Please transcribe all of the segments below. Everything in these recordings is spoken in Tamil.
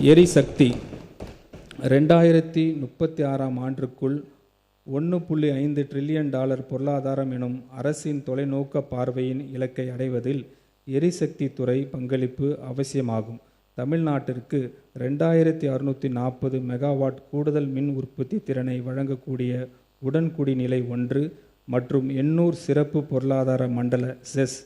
எரிசக்தி 2036ஆம் ஆண்டிற்குள் $1.5 டிரில்லியன் பொருளாதாரம் எனும் அரசின் தொலைநோக்க பார்வையின் இலக்கை அடைவதில் எரிசக்தி துறை பங்களிப்பு அவசியமாகும். தமிழ்நாட்டிற்கு 2640 மெகாவாட் கூடுதல் மின் உற்பத்தி திறனை வழங்கக்கூடிய உடன்குடிநிலை 1 மற்றும் 800 சிறப்பு பொருளாதார மண்டல செஸ்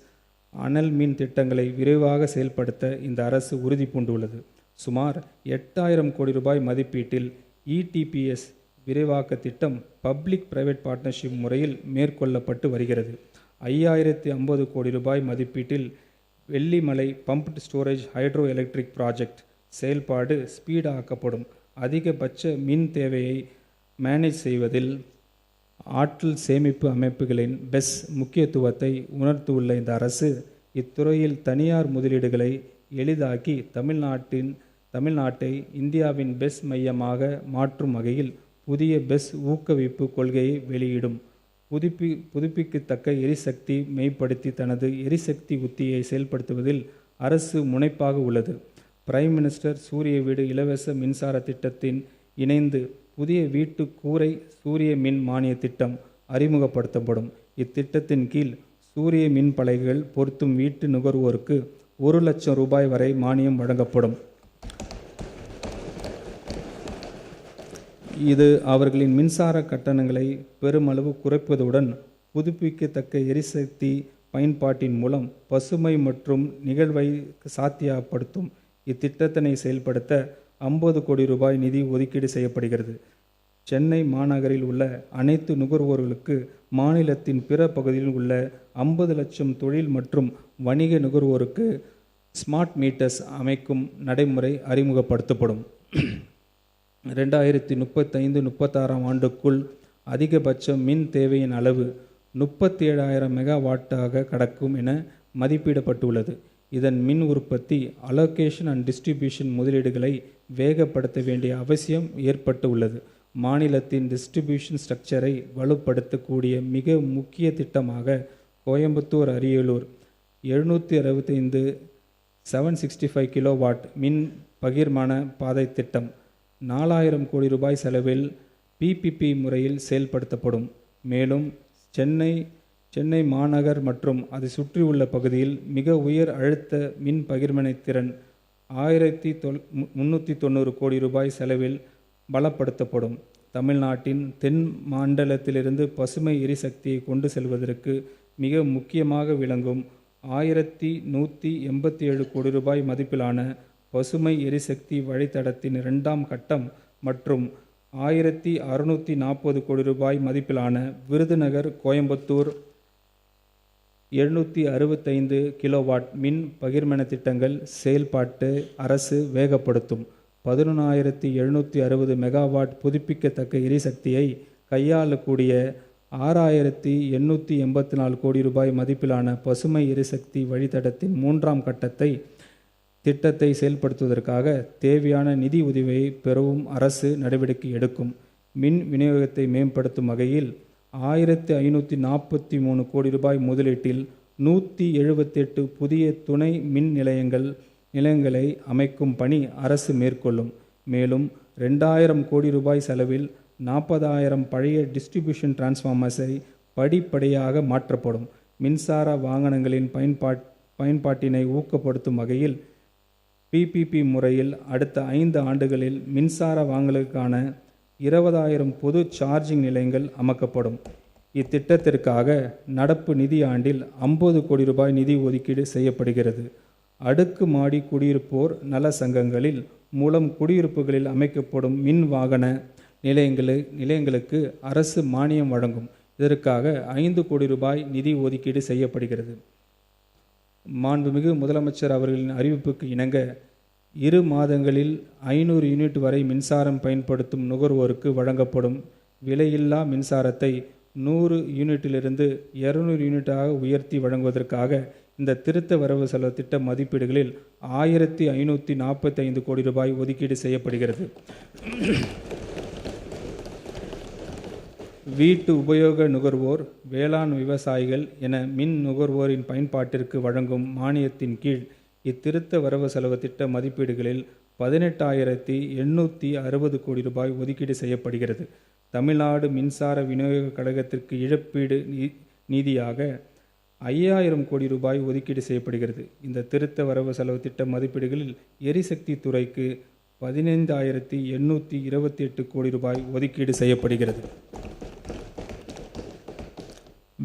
அனல் மின் திட்டங்களை விரைவாக செயல்படுத்த இந்த அரசு உறுதி பூண்டுள்ளது. சுமார் 8000 கோடி ரூபாய் மதிப்பீட்டில் இடிபிஎஸ் விரைவாக்க திட்டம் பப்ளிக் பிரைவேட் பார்ட்னர்ஷிப் முறையில் மேற்கொள்ளப்பட்டு வருகிறது. 5050 கோடி ரூபாய் மதிப்பீட்டில் Vellimalai pumped storage hydro electric project செயல்பாடு ஸ்பீட் ஆக்கப்படும். அதிகபட்ச மின் தேவையை மேனேஜ் செய்வதில் ஆற்றல் சேமிப்பு அமைப்புகளின் பெஸ் முக்கியத்துவத்தை உணர்த்தியுள்ள இந்த அரசு இத்துறையில் தனியார் முதலீடுகளை எளிதாக்கி தமிழ்நாட்டை இந்தியாவின் பெஸ் மையமாக மாற்றும் வகையில் புதிய பெஸ் ஊக்குவிப்பு கொள்கையை வெளியிடும். புதுப்பிக்கத்தக்க எரிசக்தி மேம்படுத்தி தனது எரிசக்தி உத்தியை செயல்படுத்துவதில் அரசு முனைப்பாக உள்ளது. பிரைம் மினிஸ்டர் சூரிய வீடு இலவச மின்சார திட்டத்தின் இணைந்து புதிய வீட்டு கூரை சூரிய மின் மானிய திட்டம் அறிமுகப்படுத்தப்படும். இத்திட்டத்தின் கீழ் சூரிய மின் பலகைகள் பொருத்தும் வீட்டு நுகர்வோருக்கு 1 லட்சம் ரூபாய் வரை மானியம் வழங்கப்படும். இது அவர்களின் மின்சார கட்டணங்களை பெருமளவு குறைப்பதுடன் புதுப்பிக்கத்தக்க எரிசக்தி பயன்பாட்டின் மூலம் பசுமை மற்றும் நிகழ்வை சாத்தியப்படுத்தும். இத்திட்டத்தினை செயல்படுத்த 50 கோடி ரூபாய் நிதி ஒதுக்கீடு செய்யப்படுகிறது. சென்னை மாநகரில் உள்ள அனைத்து நுகர்வோர்களுக்கு மாநிலத்தின் பிற பகுதியில் உள்ள 50 லட்சம் தொழில் மற்றும் வணிக நுகர்வோருக்கு ஸ்மார்ட் மீட்டர்ஸ் அமைக்கும் நடைமுறை அறிமுகப்படுத்தப்படும். 2035-36ஆம் ஆண்டுக்குள் அதிகபட்ச மின் தேவையின் அளவு 37,000 மெகாவாட்டாக கடக்கும் என மதிப்பிடப்பட்டுள்ளது. இதன் மின் உற்பத்தி அலோகேஷன் அண்ட் டிஸ்ட்ரிபியூஷன் முதலீடுகளை வேகப்படுத்த வேண்டிய அவசியம் ஏற்பட்டு உள்ளது. மாநிலத்தின் டிஸ்ட்ரிபியூஷன் ஸ்ட்ரக்சரை வலுப்படுத்தக்கூடிய மிக முக்கிய திட்டமாக கோயம்புத்தூர் அரியலூர் 765 765 கிலோவாட் மின் பகிர்மான பாதை திட்டம் 4000 கோடி ரூபாய் செலவில் பிபிபி முறையில் செயல்படுத்தப்படும். மேலும் சென்னை மாநகர் மற்றும் அதை சுற்றியுள்ள பகுதியில் மிக உயர் அழுத்த மின் பகிர்மனை திறன் 1390 கோடி ரூபாய் செலவில் பலப்படுத்தப்படும். தமிழ்நாட்டின் தென் மண்டலத்திலிருந்து பசுமை எரிசக்தியை கொண்டு செல்வதற்கு மிக முக்கியமாக விளங்கும் 1187 கோடி ரூபாய் மதிப்பிலான பசுமை எரிசக்தி வழித்தடத்தின் 2ஆம் கட்டம் மற்றும் 1640 கோடி ரூபாய் மதிப்பிலான விருதுநகர் கோயம்புத்தூர் 765 கிலோவாட் மின் பகிர்மான திட்டங்கள் செயல்பாட்டு அரசு வேகப்படுத்தும். 11,760 மெகாவாட் புதுப்பிக்கத்தக்க எரிசக்தியை கையாளக்கூடிய 6,884 கோடி ரூபாய் மதிப்பிலான பசுமை எரிசக்தி வழித்தடத்தின் 3ஆம் திட்டத்தை செயல்படுத்துவதற்காக தேவையான நிதி உதவியை பெறவும் அரசு நடவடிக்கை எடுக்கும். மின் விநியோகத்தை மேம்படுத்தும் வகையில் 1,543 கோடி ரூபாய் முதலீட்டில் 178 புதிய துணை மின் நிலையங்களை அமைக்கும் பணி அரசு மேற்கொள்ளும். மேலும் 2000 கோடி ரூபாய் செலவில் 40,000 பழைய டிஸ்ட்ரிபியூஷன் டிரான்ஸ்ஃபார்மர்ஸை படிப்படியாக மாற்றப்படும். மின்சார வாகனங்களின் பயன்பாட்டினை ஊக்கப்படுத்தும் வகையில் பிபிபி முறையில் அடுத்த 5 ஆண்டுகளில் மின்சார வாகனங்களுக்கான 20,000 பொது சார்ஜிங் நிலையங்கள் அமைக்கப்படும். இத்திட்டத்திற்காக நடப்பு நிதி ஆண்டில் 50 கோடி ரூபாய் நிதி ஒதுக்கீடு செய்யப்படுகிறது. அடுக்கு மாடி குடியிருப்போர் நல சங்கங்களில் மூலம் குடியிருப்புகளில் அமைக்கப்படும் மின் வாகன நிலையங்களுக்கு அரசு மானியம் வழங்கும். இதற்காக 5 கோடி ரூபாய் நிதி ஒதுக்கீடு செய்யப்படுகிறது. மாண்புமிகு முதலமைச்சர் அவர்களின் அறிவிப்புக்கு இணங்க 2 மாதங்களில் 500 யூனிட் வரை மின்சாரம் பயன்படுத்தும் நுகர்வோருக்கு வழங்கப்படும் விலையில்லா மின்சாரத்தை 100 யூனிட்டிலிருந்து 200 யூனிட்டாக உயர்த்தி வழங்குவதற்காக இந்த திருத்த வரவு செலவு திட்ட மதிப்பீடுகளில் 1,545 கோடி ரூபாய் ஒதுக்கீடு செய்யப்படுகிறது. வீட்டு உபயோக நுகர்வோர், வேளாண் விவசாயிகள் என மின் நுகர்வோரின் பயன்பாட்டிற்கு வழங்கும் மானியத்தின் கீழ் இத்திருத்த வரவு செலவு திட்ட மதிப்பீடுகளில் 18,860 கோடி ரூபாய் ஒதுக்கீடு செய்யப்படுகிறது. தமிழ்நாடு மின்சார விநியோக கழகத்திற்கு இழப்பீடு நிதியாக 5,000 கோடி ரூபாய் ஒதுக்கீடு செய்யப்படுகிறது. இந்த திருத்த வரவு செலவு திட்ட மதிப்பீடுகளில் எரிசக்தி துறைக்கு 15,828 கோடி ரூபாய் ஒதுக்கீடு செய்யப்படுகிறது.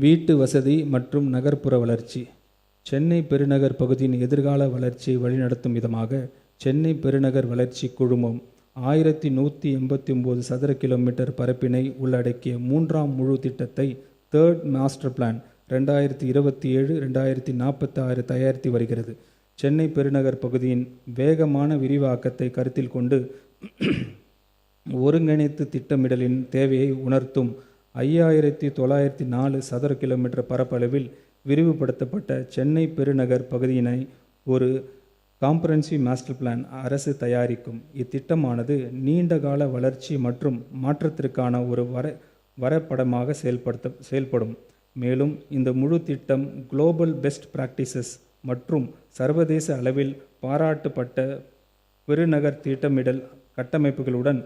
வீட்டு வசதி மற்றும் நகர்ப்புற வளர்ச்சி. சென்னை பெருநகர் பகுதியின் எதிர்கால வளர்ச்சியை வழிநடத்தும் விதமாக சென்னை பெருநகர் வளர்ச்சி குழுமம் 1189 சதுர கிலோமீட்டர் பரப்பினை உள்ளடக்கிய 3ஆம் முழு திட்டத்தை தேர்ட் மாஸ்டர் பிளான் 2027-2046 தயாரித்து வருகிறது. சென்னை பெருநகர் பகுதியின் வேகமான விரிவாக்கத்தை கருத்தில் கொண்டு ஒருங்கிணைத்து திட்டமிடலின் தேவையை உணர்த்தும் 5,904 சதுர கிலோமீட்டர் பரப்பளவில் விரிவுபடுத்தப்பட்ட சென்னை பெருநகர் பகுதியினை ஒரு காம்ப்ரஹென்சிவ் மாஸ்டர் பிளான் அரசு தயாரிக்கும். இத்திட்டமானது நீண்டகால வளர்ச்சி மற்றும் மாற்றத்திற்கான ஒரு வரைபடமாக செயல்படும். மேலும் இந்த முழு திட்டம் குளோபல் பெஸ்ட் பிராக்டிசஸ் மற்றும் சர்வதேச அளவில் பாராட்டப்பட்ட பெருநகர் திட்டமிடல் கட்டமைப்புகளுடன்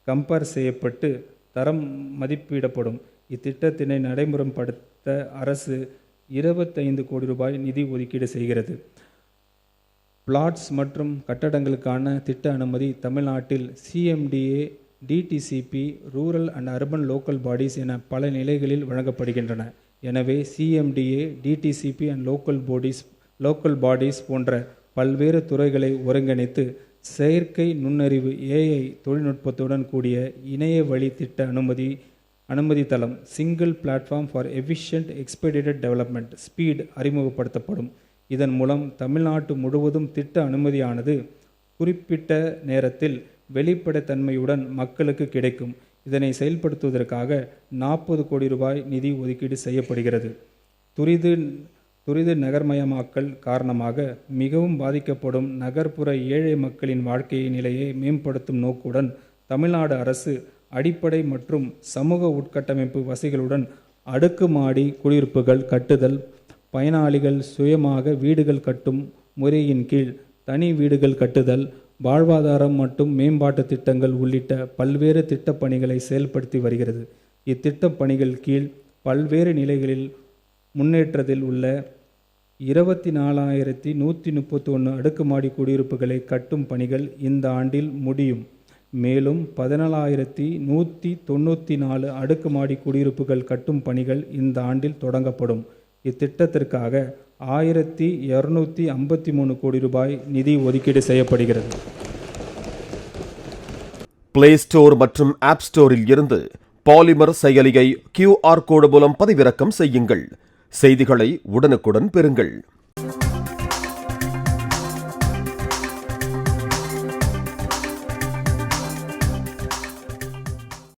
கம்பேர் செய்யப்பட்டு தரம் மதிப்பிடப்படும். இத்திட்டத்தினை நடைமுறைப்படுத்த அரசு 25 கோடி ரூபாய் நிதி ஒதுக்கீடு செய்கிறது. பிளாட்ஸ் மற்றும் கட்டடங்களுக்கான திட்ட அனுமதி தமிழ்நாட்டில் CMDA, DTCP, rural and urban local bodies என பல நிலைகளில் வழங்கப்படுகின்றன. எனவே CMDA, DTCP and local bodies போன்ற பல்வேறு துறைகளை ஒருங்கிணைத்து செயற்கை நுண்ணறிவு AI தொழில்நுட்பத்துடன் கூடிய இணைய வழி திட்ட அனுமதி தளம் single platform for efficient expedited development speed அறிமுகப்படுத்தப்படும். இதன் மூலம் தமிழ்நாட்டு முழுவதும் திட்ட அனுமதியானது குறிப்பிட்ட நேரத்தில் வெளிப்படைத்தன்மையுடன் மக்களுக்கு கிடைக்கும். இதனை செயல்படுத்துவதற்காக 40 கோடி ரூபாய் நிதி ஒதுக்கீடு செய்யப்படுகிறது. துரித நகர்மயமாக்கல் காரணமாக மிகவும் பாதிக்கப்படும் நகர்ப்புற ஏழை மக்களின் வாழ்க்கை நிலையை மேம்படுத்தும் நோக்குடன் தமிழ்நாடு அரசு அடிப்படை மற்றும் சமூக உட்கட்டமைப்பு வசதிகளுடன் அடுக்குமாடி குடியிருப்புகள் கட்டுதல், பயனாளிகள் சுயமாக வீடுகள் கட்டும் முறையின் கீழ் தனி வீடுகள் கட்டுதல், வாழ்வாதாரம் மற்றும் மேம்பாட்டு திட்டங்கள் உள்ளிட்ட பல்வேறு திட்டப் பணிகளை செயல்படுத்தி வருகிறது. இத்திட்டப் பணிகள் கீழ் பல்வேறு நிலைகளில் முன்னேற்றத்தில் உள்ள 24,131 அடுக்குமாடி குடியிருப்புகளை கட்டும் பணிகள் இந்த ஆண்டில் முடியும். மேலும் 14,194 அடுக்குமாடி குடியிருப்புகள் கட்டும் பணிகள் இந்த ஆண்டில் தொடங்கப்படும். இத்திட்டத்திற்காக 1,253 கோடி ரூபாய் நிதி ஒதுக்கீடு செய்யப்படுகிறது. பிளே ஸ்டோர் மற்றும் ஆப் ஸ்டோரில் இருந்து பாலிமர் செயலியை QR கோடு மூலம் பதிவிறக்கம் செய்யுங்கள். செய்திகளை உடனுக்குடன் பெறுங்கள்.